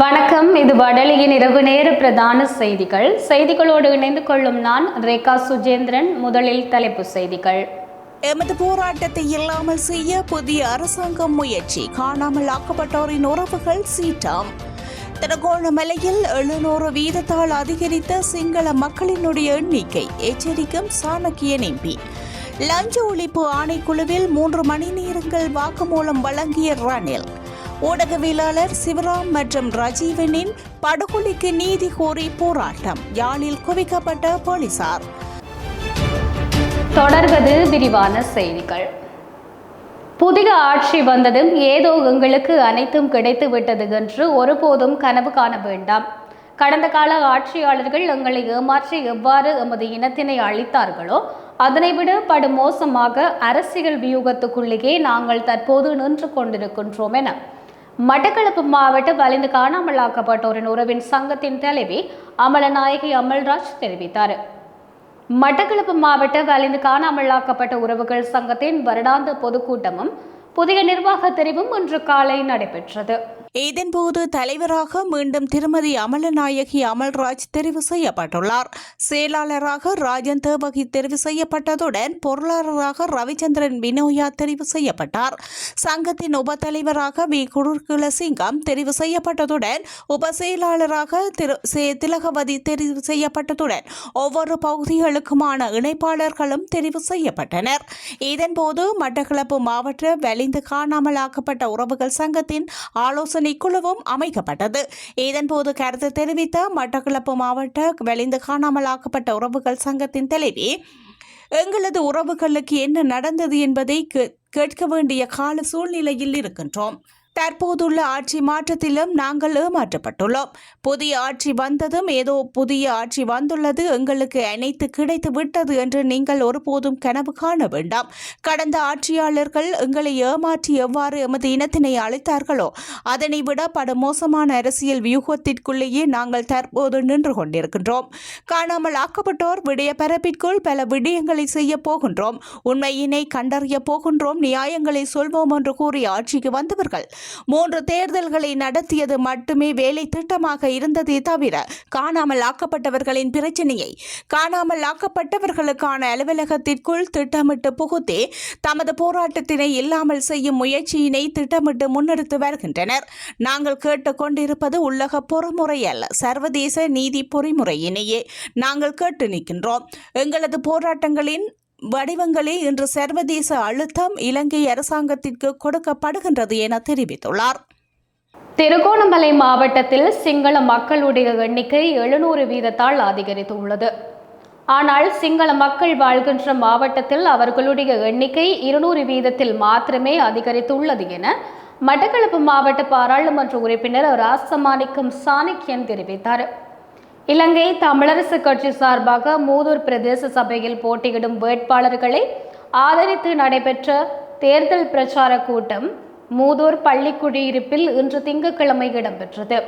வணக்கம். இது வடலியின் இரவு நேர பிரதான செய்திகளோடு இணைந்து கொள்ளும் நான் ரேகா சுஜேந்திரன். முதலில் தலைப்பு செய்திகள். எமது போராட்டத்தை இல்லாமல் செய்ய புதிய அரசாங்கம் முயற்சி. காணாமல் ஆக்கப்பட்டோரின் உறவுகள் சீற்றம். திருகோணமலையில் 700 வீதத்தால் அதிகரித்த சிங்கள மக்களினுடைய எண்ணிக்கை, எச்சரிக்கும் சாணக்கியன் எம்பி. லஞ்ச ஒழிப்பு ஆணைக்குழுவில் 3 மணி நேரங்கள் வாக்குமூலம் வழங்கிய ரணில். ஊடகவியலாளர் சிவராம் மற்றும் ரஜீவனின் படுகொலைக்கு நீதி கோரி போராட்டம். யாழில் குவிக்கப்பட்ட போலீசார். தொடர்வது விரிவான செய்திகள். புதிய ஆட்சி வந்ததும் ஏதோ எங்களுக்கு அனைத்தும் கிடைத்து விட்டது என்று ஒருபோதும் கனவு காண வேண்டாம். கடந்த கால ஆட்சியாளர்கள் எங்களை ஏமாற்றி எவ்வாறு எமது இனத்தினை அளித்தார்களோ அதனைவிட படுமோசமாக அரசியல் வியூகத்துக்குள்ளேயே நாங்கள் தற்போது நின்று கொண்டிருக்கின்றோம் என மட்டக்களப்பு மாவட்ட வலிந்து காணாமலாக்கப்பட்டோரின் உறவின் சங்கத்தின் தலைவி அமலநாயகி அமல்ராஜ் தெரிவித்தார். மட்டக்களப்பு மாவட்ட வலிந்து காணாமலாக்கப்பட்ட உறவுகள் சங்கத்தின் வருடாந்த பொதுக்கூட்டமும் புதிய நிர்வாக தெரிவும் இன்று காலை நடைபெற்றது. இதன்போது தலைவராக மீண்டும் திருமதி அமலநாயகி அமல்ராஜ் தெரிவு செய்யப்பட்டுள்ளார். செயலாளராக ராஜன் தேவகி தெரிவு செய்யப்பட்டதுடன் பொருளாளராக ரவிச்சந்திரன் வினோயா தெரிவு செய்யப்பட்டார். சங்கத்தின் உப தலைவராக வி குருகுலசிங்கம் தெரிவு செய்யப்பட்டதுடன் உப செயலாளராக திலகவதி தெரிவு செய்யப்பட்டதுடன் ஒவ்வொரு பகுதிகளுக்குமான இணைப்பாளர்களும் தெரிவு செய்யப்பட்டனர். இதன்போது மட்டக்களப்பு மாவட்ட வலிந்து காணாமலாக்கப்பட்ட உறவுகள் சங்கத்தின் ஆலோசனை குழுவும் அமைக்கப்பட்டது. இதன்போது கருத்து தெரிவித்த மட்டக்களப்பு மாவட்ட வலிந்து காணாமலாக்கப்பட்ட உறவுகள் சங்கத்தின் தலைவி, எங்களது உறவுகளுக்கு என்ன நடந்தது என்பதை கேட்க வேண்டிய கால சூழ்நிலையில் இருக்கின்றோம். தற்போதுள்ள ஆட்சி மாற்றத்திலும் நாங்கள் ஏமாற்றப்பட்டுள்ளோம். புதிய ஆட்சி வந்ததும் ஏதோ புதிய ஆட்சி வந்துள்ளது, எங்களுக்கு அனைத்து கிடைத்து விட்டது என்று நீங்கள் ஒருபோதும் கனவு காண வேண்டாம். கடந்த ஆட்சியாளர்கள் எங்களை ஏமாற்றி எவ்வாறு எமது இனத்தினை அழைத்தார்களோ அதனை விட படுமோசமான அரசியல் வியூகத்திற்குள்ளேயே நாங்கள் தற்போது நின்று கொண்டிருக்கின்றோம். காணாமல் ஆக்கப்பட்டோர் விடய பரப்பிற்குள் பல விடயங்களை செய்ய போகின்றோம். உண்மையினை கண்டறிய போகின்றோம். நியாயங்களை சொல்வோம் என்று கூறி ஆட்சிக்கு வந்தவர்கள் 3 தேர்தல்களை நடத்தியது மட்டுமே வேலை திட்டமாக இருந்ததே தவிர காணாமல் ஆக்கப்பட்டவர்களின் பிரச்சனையை காணாமல் ஆக்கப்பட்டவர்களுக்கான அலுவலகத்திற்குள் திட்டமிட்டு புகுத்தே தமது போராட்டத்தினை இல்லாமல் செய்யும் முயற்சியினை திட்டமிட்டு முன்னெடுத்து வருகின்றனர். நாங்கள் கேட்டுக்கொண்டிருப்பது உள்ளக பொறுமுறை அல்ல, சர்வதேச நீதி பொறிமுறையினையே நாங்கள் கேட்டு நிற்கின்றோம். எங்களது போராட்டங்களின் வடிவங்களே இன்று சர்வதேச அழுத்தம் இலங்கை அரசாங்கத்திற்கு கொடுக்கப்படுகின்றது என தெரிவித்துள்ளார். திருகோணமலை மாவட்டத்தில் சிங்கள மக்களுடைய எண்ணிக்கை 700 வீதத்தால் அதிகரித்துள்ளது. ஆனால் சிங்கள மக்கள் வாழ்கின்ற மாவட்டத்தில் அவர்களுடைய எண்ணிக்கை 200 வீதத்தில் மாத்திரமே அதிகரித்துள்ளது என மட்டக்களப்பு மாவட்ட பாராளுமன்ற உறுப்பினர் ராசமாணிக்கம் சாணக்கியன் தெரிவித்தார். இலங்கை தமிழரசு கட்சி சார்பாக மூதூர் பிரதேச சபையில் போட்டியிடும் வேட்பாளர்களை ஆதரித்து நடைபெற்ற தேர்தல் பிரச்சார கூட்டம் மூதூர் பள்ளிக்குடியிருப்பில் இன்று திங்கட்கிழமை இடம்பெற்றது.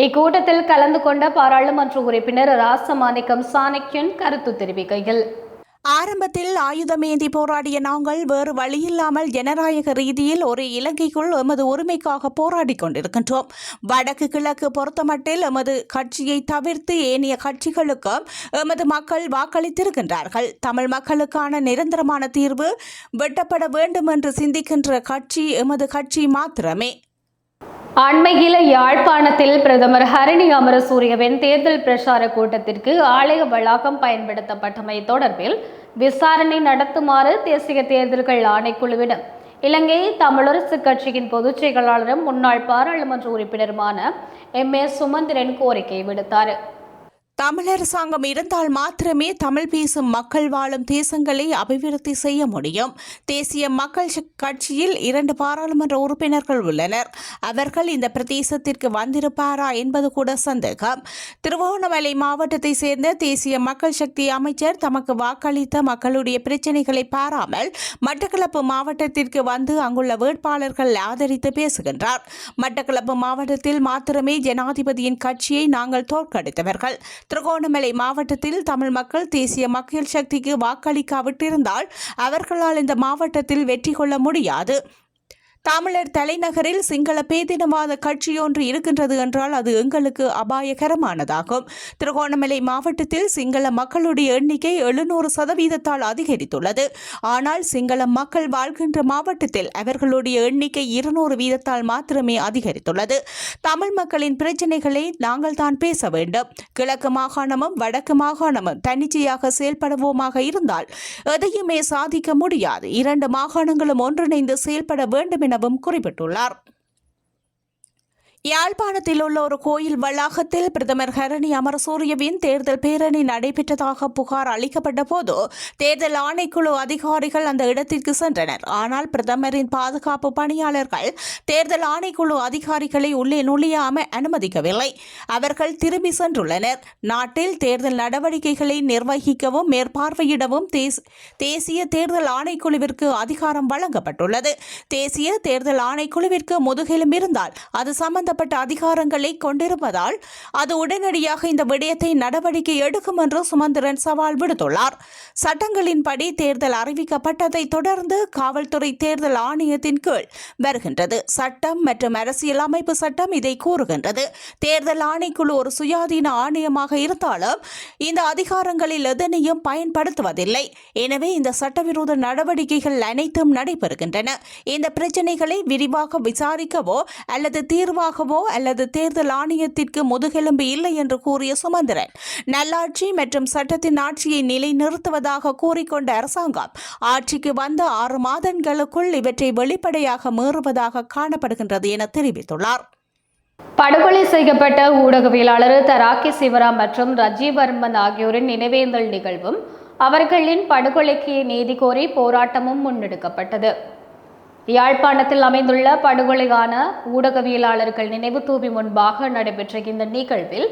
இக்கூட்டத்தில் கலந்து கொண்ட பாராளுமன்ற உறுப்பினர் ராசமாணிக்கம் சாணக்கியன் கருத்து தெரிவிக்கையில், ஆரம்பத்தில் ஆயுதமேந்தி போராடிய நாங்கள் வேறு வழியில்லாமல் ஜனநாயக ரீதியில் ஒரு இலங்கைக்குள் எமது உரிமைக்காக போராடி கொண்டிருக்கின்றோம். வடக்கு கிழக்கு பொறுத்தமட்டில் எமது கட்சியை தவிர்த்து ஏனைய கட்சிகளுக்கும் எமது மக்கள் வாக்களித்திருக்கின்றார்கள். தமிழ் மக்களுக்கான நிரந்தரமான தீர்வு வெட்டப்பட வேண்டும் என்று சிந்திக்கின்ற கட்சி எமது கட்சி மாத்திரமே. அண்மையில் யாழ்ப்பாணத்தில் பிரதமர் ஹரணி அமரசூரியவின் தேர்தல் பிரச்சார கூட்டத்திற்கு ஆலய வளாகம் பயன்படுத்தப்பட்டமை தொடர்பில் விசாரணை நடத்துமாறு தேசிய தேர்தல்கள் ஆணைக்குழுவிடம் இலங்கை தமிழரசு கட்சியின் பொதுச் செயலாளரும் முன்னாள் பாராளுமன்ற உறுப்பினருமான M.A. சுமந்திரன் கோரிக்கை விடுத்தார். தமிழரசாங்கம் இருந்தால் மாத்திரமே தமிழ் பேசும் மக்கள் வாழும் தேசங்களை அபிவிருத்தி செய்ய முடியும். தேசிய மக்கள் கட்சியில் 2 பாராளுமன்ற உறுப்பினர்கள் உள்ளனர். அவர்கள் இந்த பிரதேசத்திற்கு வந்திருப்பாரா என்பது கூட சந்தேகம். திருகோணமலை மாவட்டத்தை சேர்ந்த தேசிய மக்கள் சக்தி அமைச்சர் தமக்கு வாக்களித்த மக்களுடைய பிரச்சினைகளை பாராமல் மட்டக்களப்பு மாவட்டத்திற்கு வந்து அங்குள்ள வேட்பாளர்கள் ஆதரித்து பேசுகின்றார். மட்டக்களப்பு மாவட்டத்தில் மாத்திரமே ஜனாதிபதியின் கட்சியை நாங்கள் தோற்கடித்தவர்கள். திருகோணமலை மாவட்டத்தில் தமிழ் மக்கள் தேசிய மக்கள் சக்திக்கு வாக்களிக்காவிட்டிருந்தால் அவர்களால் இந்த மாவட்டத்தில் வெற்றி கொள்ள முடியாது. தமிழர் தலைநகரில் சிங்கள பேதினவாத கட்சியொன்று இருக்கின்றது என்றால் அது எங்களுக்கு அபாயகரமானதாகும். திருகோணமலை மாவட்டத்தில் சிங்கள மக்களுடைய எண்ணிக்கை 700% அதிகரித்துள்ளது. ஆனால் சிங்கள மக்கள் வாழ்கின்ற மாவட்டத்தில் அவர்களுடைய எண்ணிக்கை 200% மாத்திரமே அதிகரித்துள்ளது. தமிழ் மக்களின் பிரச்சினைகளை நாங்கள் தான் பேச வேண்டும். கிழக்கு மாகாணமும் வடக்கு மாகாணமும் தன்னிச்சையாக செயல்படுவோமாக இருந்தால் எதையுமே சாதிக்க முடியாது. 2 மாகாணங்களும் ஒன்றிணைந்து செயல்பட வேண்டும் எனவும் குறிப்பிட்டுள்ளார். யாழ்ப்பாணத்தில் உள்ள ஒரு கோயில் வளாகத்தில் பிரதமர் ஹரணி அமரசூரியவின் தேர்தல் பேரணி நடைபெற்றதாக புகார் அளிக்கப்பட்ட போது தேர்தல் ஆணைக்குழு அதிகாரிகள் அந்த இடத்திற்கு சென்றனர். ஆனால் பிரதமரின் பாதுகாப்பு பணியாளர்கள் தேர்தல் ஆணைக்குழு அதிகாரிகளை உள்ளே நுழைய அனுமதிக்கவில்லை. அவர்கள் திரும்பி சென்றுள்ளனர். நாட்டில் தேர்தல் நடவடிக்கைகளை நிர்வகிக்கவும் மேற்பார்வையிடவும் தேசிய தேர்தல் ஆணைக்குழுவிற்கு அதிகாரம் வழங்கப்பட்டுள்ளது. தேசிய தேர்தல் ஆணைக்குழுவிற்கு முதுகெலும் இருந்தால் அது சம்பந்த அதிகாரங்களை கொண்டிருப்பதால் அது உடனடியாக இந்த விடயத்தை நடவடிக்கை எடுக்கும் என்று சுமந்திரன் சவால் விடுத்துள்ளார். சட்டங்களின்படி தேர்தல் அறிவிக்கப்பட்டதை தொடர்ந்து காவல்துறை தேர்தல் ஆணையத்தின் கீழ் வருகின்றது. சட்டம் மற்றும் அரசியல் அமைப்பு சட்டம் இதை கூறுகின்றது. தேர்தல் ஆணைக்குழு ஒரு சுயாதீன ஆணையமாக இருந்தாலும் இந்த அதிகாரங்களில் எதனையும் பயன்படுத்துவதில்லை. எனவே இந்த சட்டவிரோத நடவடிக்கைகள் அனைத்தும் நடைபெறுகின்றன. இந்த பிரச்சனைகளை விரிவாக விசாரிக்கவோ அல்லது தீர்வாக அல்லது தேர்தல் ஆணையத்திற்கு முதுகெலும்பு இல்லை என்று கூறிய சுமந்திரன் நல்லாட்சி மற்றும் சட்டத்தின் ஆட்சியை நிலைநிறுத்துவதாக கூறிக்கொண்ட அரசாங்கம் ஆட்சிக்கு வந்த 6 மாதங்களுக்குள் இவற்றை வெளிப்படையாக மீறுவதாக காணப்படுகின்றது என தெரிவித்துள்ளார். படுகொலை செய்யப்பட்ட ஊடகவியலாளர் தராக்கி சிவராம் மற்றும் ரஜீவ் வர்மன் ஆகியோரின் நினைவேந்தல் நிகழ்வும் அவர்களின் படுகொலைக்கு நீதி கோரி போராட்டமும் முன்னெடுக்கப்பட்டது. யாழ்ப்பாணத்தில் அமைந்துள்ள படுகொலையான ஊடகவியலாளர்கள் நினைவு தூபி முன்பாக நடைபெற்ற இந்த நிகழ்வில்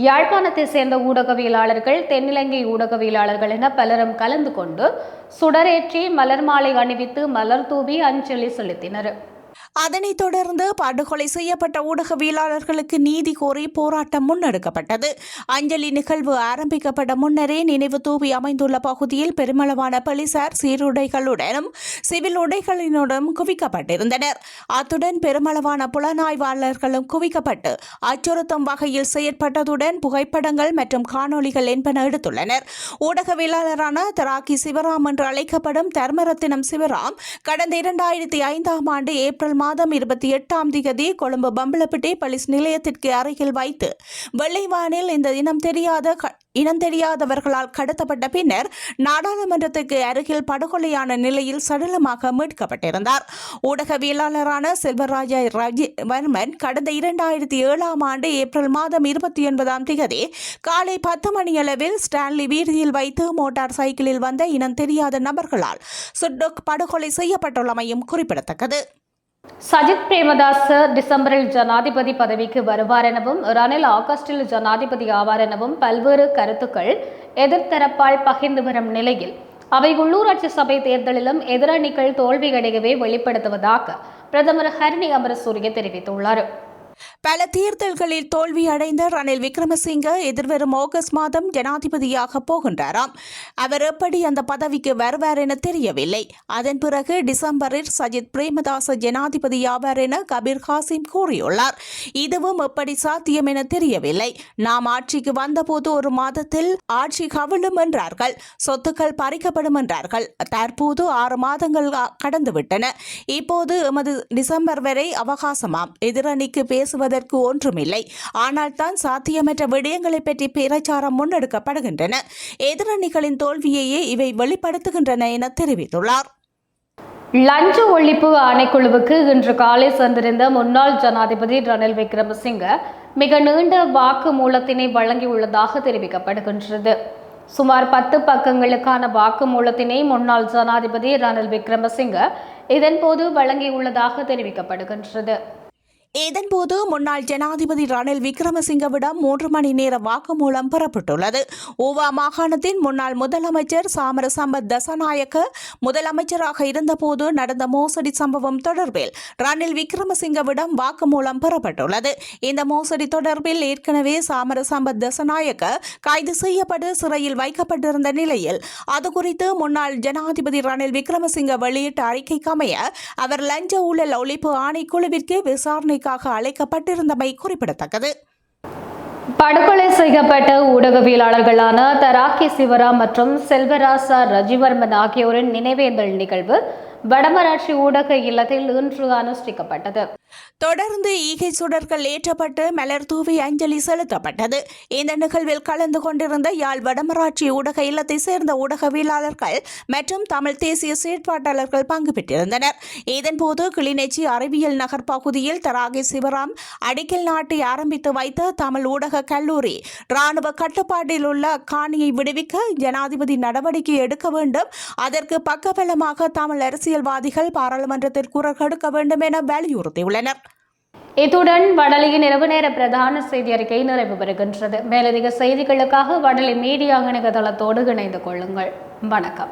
யாழ்ப்பாணத்தை சேர்ந்த ஊடகவியலாளர்கள், தென்னிலங்கை ஊடகவியலாளர்கள் என பலரும் கலந்து கொண்டு சுடரேற்றி மலர் மாலை அணிவித்து மலர் தூவி அஞ்சலி செலுத்தினர். அதனைத் தொடர்ந்து படுகொலை செய்யப்பட்ட ஊடகவியலாளர்களுக்கு நீதி கோரி போராட்டம் முன்னெடுக்கப்பட்டது. அஞ்சலி நிகழ்வு ஆரம்பிக்கப்பட்ட முன்னரே நினைவு தூவி அமைந்துள்ள பகுதியில் பெருமளவான போலீசார் சீருடைகளுடனும் சிவில் உடைகளினுடன் குவிக்கப்பட்டிருந்தனர். அத்துடன் பெருமளவான புலனாய்வாளர்களும் குவிக்கப்பட்டு அச்சுறுத்தும் வகையில் செயற்பட்டதுடன் புகைப்படங்கள் மற்றும் காணொலிகள் என்பன எடுத்துள்ளனர். ஊடகவியலாளரான தராக்கி சிவராம் என்று அழைக்கப்படும் தர்மரத்தினம் சிவராம் கடந்த 2005ஆம் ஆண்டு ஏப்ரல் மாதம் 28ஆம் தேதி கொழும்பு பம்பலப்பிட்டி போலீஸ் நிலையத்திற்கு அருகில் வைத்து வெள்ளைவானில் இந்த இனம் தெரியாதவர்களால் கடத்தப்பட்ட பின்னர் நாடாளுமன்றத்துக்கு அருகில் படுகொலையான நிலையில் சடலமாக மீட்கப்பட்டிருந்தார். ஊடகவியலாளரான செல்வராஜா வர்மன் கடந்த 2007ஆம் ஆண்டு ஏப்ரல் மாதம் 29ஆம் தேதி காலை 10 மணியளவில் ஸ்டான்லி வீதியில் வைத்து மோட்டார் சைக்கிளில் வந்த இனம் தெரியாத நபர்களால் சுட்டு படுகொலை செய்யப்பட்டுள்ளமையும் குறிப்பிடத்தக்கது. சஜித் பிரேமதாச டிசம்பரில் ஜனாதிபதி பதவிக்கு வருவார் எனவும் ரணில் ஆகஸ்டில் ஜனாதிபதி ஆவார் எனவும் பல்வேறு கருத்துக்கள் எதிர்த்தரப்பால் பகிர்ந்து வரும் நிலையில் அவை உள்ளூராட்சி சபை தேர்தலிலும் எதிரணிகள் தோல்வியடையவே வெளிப்படுத்துவதாக பிரதமர் ஹரணி அமரசூரிய தெரிவித்துள்ளார். பல தேர்தல்களில் தோல்வியடைந்த ரணில் விக்ரமசிங்க எதிர்வரும் ஆகஸ்ட் மாதம் ஜனாதிபதியாக போகின்றாராம். அவர் எப்படி அந்த பதவிக்கு வருவார் என தெரியவில்லை. அதன் பிறகு டிசம்பரில் சஜித் பிரேமதாச ஜனாதிபதியாவார் என கபீர் ஹாசிம் கூறியுள்ளார். இதுவும் எப்படி சாத்தியம் என தெரியவில்லை. நாம் ஆட்சிக்கு வந்தபோது ஒரு மாதத்தில் ஆட்சி கவிழும் என்றார்கள், சொத்துக்கள் பறிக்கப்படும் என்றார்கள். தற்போது 6 மாதங்கள் கடந்துவிட்டன. இப்போது எமது டிசம்பர் வரை அவகாசமாம். எதிரணிக்கு பேசுவதற்கு ஒன்றுமில்லை. ஆனால் தான் சாத்தியமற்ற விடயங்களை பற்றி பிரச்சாரம் முன்னெடுக்கப்படுகின்றன. எதிரணிகளின் தோல்வியையே இவை வெளிப்படுத்துகின்றன என தெரிவித்துள்ளார். லஞ்ச ஒழிப்பு ஆணைக்குழுவுக்கு இன்று காலை சென்றிருந்த முன்னாள் ஜனாதிபதி ரணில் விக்ரமசிங்க மிக நீண்ட வாக்கு மூலத்தினை வழங்கியுள்ளதாக தெரிவிக்கப்படுகின்றது. சுமார் 10 பக்கங்களுக்கான வாக்கு மூலத்தினை முன்னாள் ஜனாதிபதி ரணில் விக்ரமசிங்க இதன்போது வழங்கியுள்ளதாக தெரிவிக்கப்படுகின்றது. இதன்போது முன்னாள் ஜனாதிபதி ரணில் விக்ரமசிங்கவிடம் 3 மணி நேர வாக்குமூலம் பெறப்பட்டுள்ளது. ஊவா மாகாணத்தின் முன்னாள் முதலமைச்சர் சாமர சம்பத் தசநாயக்க முதலமைச்சராக இருந்தபோது நடந்த மோசடி சம்பவம் தொடர்பில் ரணில் விக்ரமசிங்கவிடம் வாக்குமூலம் பெறப்பட்டுள்ளது. இந்த மோசடி தொடர்பில் ஏற்கனவே சாமர சம்பத் தசநாயக்க கைது செய்யப்பட்டு சிறையில் வைக்கப்பட்டிருந்த நிலையில் அதுகுறித்து முன்னாள் ஜனாதிபதி ரணில் விக்ரமசிங்க வெளியிட்ட அறிக்கைக்கு அமைய அவர் லஞ்ச ஊழல் ஒழிப்பு ஆணைக்குழுவிற்கு விசாரணை அழைக்கப்பட்டிருந்தமை குறிப்பிடத்தக்கது. படுகொலை செய்யப்பட்ட ஊடகவியலாளர்களான தராக்கி சிவராம் மற்றும் செல்வராசா ரஜிவர்மன் ஆகியோரின் நினைவேந்தல் நிகழ்வு வடமராட்சி ஊடக இல்லத்தில் இன்று அனுஷ்டிக்கப்பட்டது. தொடர்ந்து ஈகை சுடர்கள் ஏற்றப்பட்டு மலர் தூவி அஞ்சலி செலுத்தப்பட்டது. இந்த நிகழ்வில் கலந்து கொண்டிருந்த யாழ் வடமராட்சி ஊடக இல்லத்தை சேர்ந்த ஊடகவியலாளர்கள் மற்றும் தமிழ் தேசிய செயற்பாட்டாளர்கள் பங்கு பெற்றிருந்தனர். இதன்போது கிளிநொச்சி அறிவியல் நகர் பகுதியில் தராகி சிவராம் அடிக்கல் நாட்டி ஆரம்பித்து வைத்த தமிழ் ஊடக கல்லூரி இராணுவ கட்டுப்பாட்டில் உள்ள காணியை விடுவிக்க ஜனாதிபதி நடவடிக்கை எடுக்க வேண்டும், அதற்கு பக்கபலமாக தமிழ் அரசியல்வாதிகள் பாராளுமன்றத்தில் குரல் கொடுக்க வேண்டும் என வலியுறுத்தியுள்ளனர். இத்துடன் வடலியின் இரவு நேர பிரதான செய்தி அறிக்கை நிறைவு பெறுகின்றது. மேலதிக செய்திகளுக்காக வடலி மீடியா இணையதளத்தோடு இணைந்து கொள்ளுங்கள். வணக்கம்.